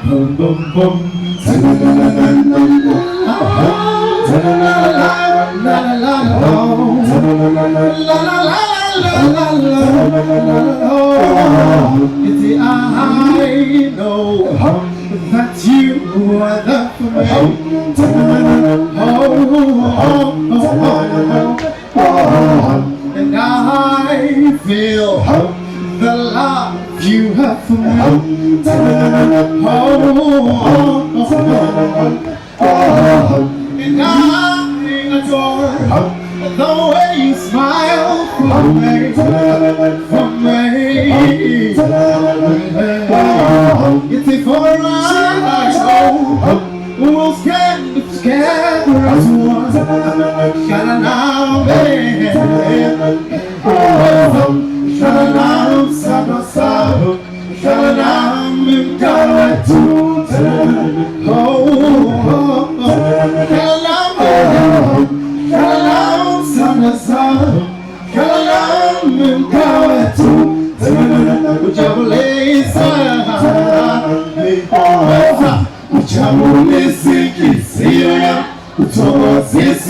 Boom, boom, boom. I know that you are the and I feel the love you have for me. And I adore the way you smile for me, It's a for I know we'll stand together as one. Sha-la-la, baby. Sha-la-la, sha-la-la, sha-la-la, mkawa tu. Uchagulizi kisia, utoa zisu